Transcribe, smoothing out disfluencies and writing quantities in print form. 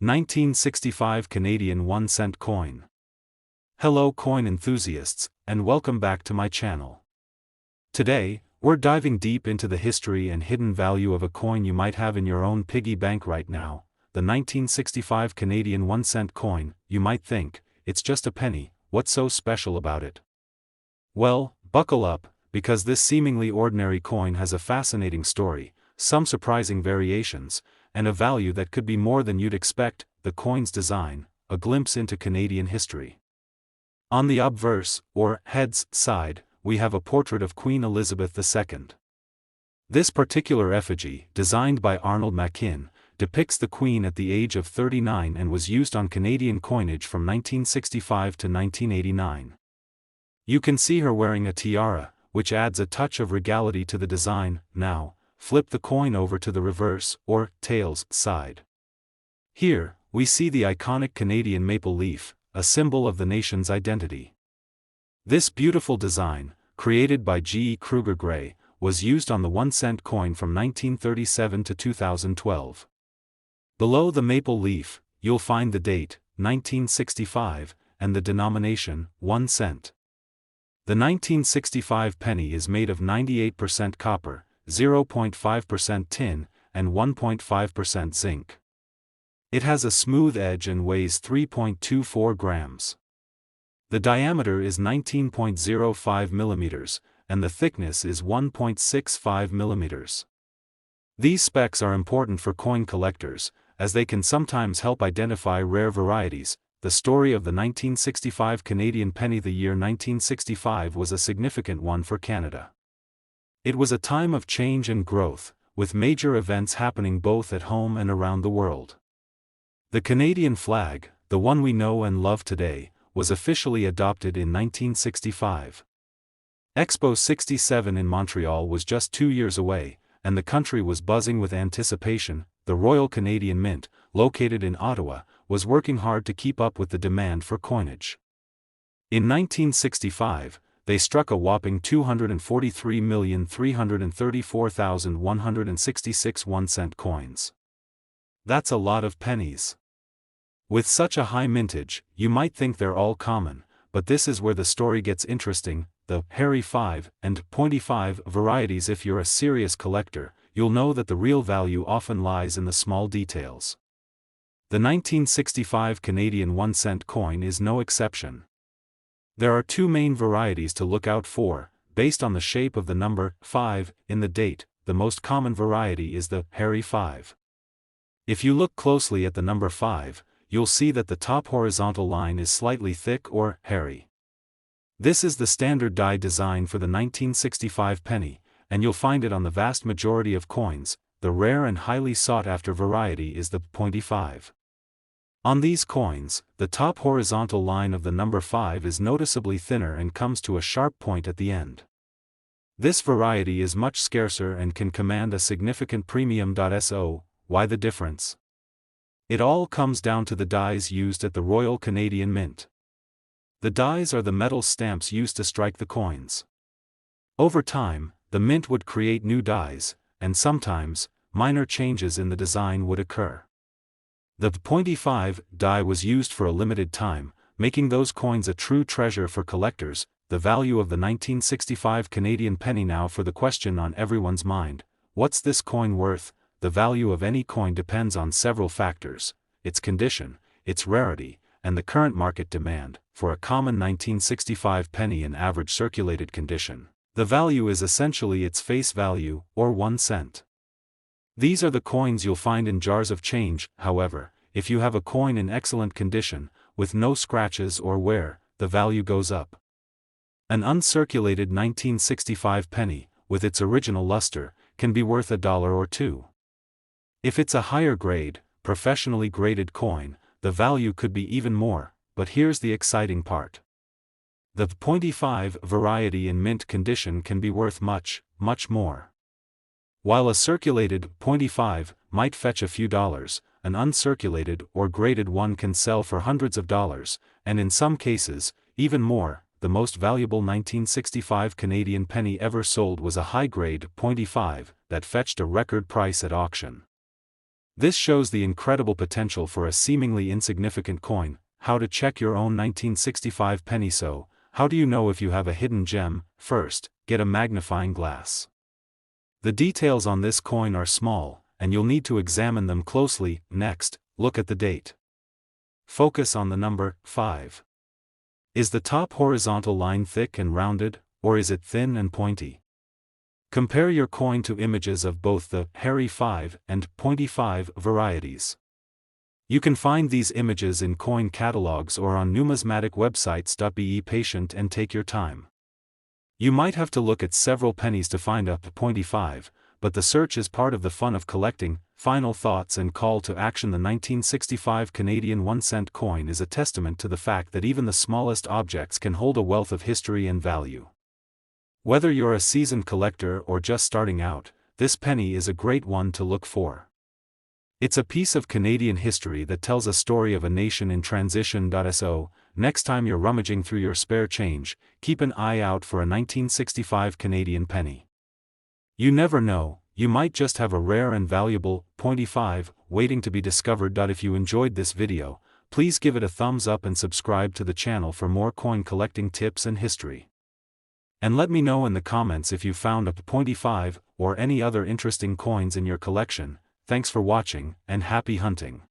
1965 Canadian 1-cent coin. Hello coin enthusiasts, and welcome back to my channel. Today, we're diving deep into the history and hidden value of a coin you might have in your own piggy bank right now, the 1965 Canadian 1-cent coin. You might think, it's just a penny, what's so special about it? Well, buckle up, because this seemingly ordinary coin has a fascinating story, some surprising variations, and a value that could be more than you'd expect. The coin's design, a glimpse into Canadian history. On the obverse, or heads, side, we have a portrait of Queen Elizabeth II. This particular effigy, designed by Arnold Machin, depicts the Queen at the age of 39 and was used on Canadian coinage from 1965 to 1989. You can see her wearing a tiara, which adds a touch of regality to the design. Now, flip the coin over to the reverse, or tails, side. Here, we see the iconic Canadian maple leaf, a symbol of the nation's identity. This beautiful design, created by G. Kruger Gray, was used on the 1-cent coin from 1937 to 2012. Below the maple leaf, you'll find the date, 1965, and the denomination, 1 cent. The 1965 penny is made of 98% copper, 0.5% tin, and 1.5% zinc. It has a smooth edge and weighs 3.24 grams. The diameter is 19.05 millimeters, and the thickness is 1.65 millimeters. These specs are important for coin collectors, as they can sometimes help identify rare varieties. The story of the 1965 Canadian penny. The year 1965 was a significant one for Canada. It was a time of change and growth, with major events happening both at home and around the world. The Canadian flag, the one we know and love today, was officially adopted in 1965. Expo 67 in Montreal was just 2 years away, and the country was buzzing with anticipation. The Royal Canadian Mint, located in Ottawa, was working hard to keep up with the demand for coinage. In 1965, they struck a whopping 243,334,166 1-cent coins. That's a lot of pennies. With such a high mintage, you might think they're all common, but this is where the story gets interesting. The hairy 5 and pointy 5 varieties. If you're a serious collector, you'll know that the real value often lies in the small details. The 1965 Canadian 1-cent coin is no exception. There are two main varieties to look out for, based on the shape of the number 5 in the date. The most common variety is the hairy 5. If you look closely at the number 5, you'll see that the top horizontal line is slightly thick or hairy. This is the standard die design for the 1965 penny, and you'll find it on the vast majority of coins. The rare and highly sought-after variety is the pointy 5. On these coins, the top horizontal line of the number 5 is noticeably thinner and comes to a sharp point at the end. This variety is much scarcer and can command a significant premium. So, why the difference? It all comes down to the dies used at the Royal Canadian Mint. The dies are the metal stamps used to strike the coins. Over time, the mint would create new dies, and sometimes, minor changes in the design would occur. The pointy 5 die was used for a limited time, making those coins a true treasure for collectors. The value of the 1965 Canadian penny. Now for the question on everyone's mind, what's this coin worth? The value of any coin depends on several factors: its condition, its rarity, and the current market demand. For a common 1965 penny in average circulated condition, the value is essentially its face value, or 1 cent. These are the coins you'll find in jars of change. However, if you have a coin in excellent condition, with no scratches or wear, the value goes up. An uncirculated 1965 penny, with its original luster, can be worth $1 or $2. If it's a higher grade, professionally graded coin, the value could be even more. But here's the exciting part. The pointy 5 variety in mint condition can be worth much, much more. While a circulated pointy 5 might fetch a few dollars, an uncirculated or graded one can sell for hundreds of dollars, and in some cases, even more. The most valuable 1965 Canadian penny ever sold was a high-grade pointy 5 that fetched a record price at auction. This shows the incredible potential for a seemingly insignificant coin. How to check your own 1965 penny. So, how do you know if you have a hidden gem? First, get a magnifying glass. The details on this coin are small, and you'll need to examine them closely. Next, look at the date. Focus on the number 5. Is the top horizontal line thick and rounded, or is it thin and pointy? Compare your coin to images of both the hairy 5 and pointy 5 varieties. You can find these images in coin catalogs or on numismatic websites. Be patient and take your time. You might have to look at several pennies to find a pointy 5, but the search is part of the fun of collecting. Final thoughts and call to action. The 1965 Canadian 1-cent coin is a testament to the fact that even the smallest objects can hold a wealth of history and value. Whether you're a seasoned collector or just starting out, this penny is a great one to look for. It's a piece of Canadian history that tells a story of a nation in transition. So, next time you're rummaging through your spare change, keep an eye out for a 1965 Canadian penny. You never know, you might just have a rare and valuable pointy 5 waiting to be discovered. If you enjoyed this video, please give it a thumbs up and subscribe to the channel for more coin collecting tips and history. And let me know in the comments if you found a pointy 5 or any other interesting coins in your collection. Thanks for watching, and happy hunting.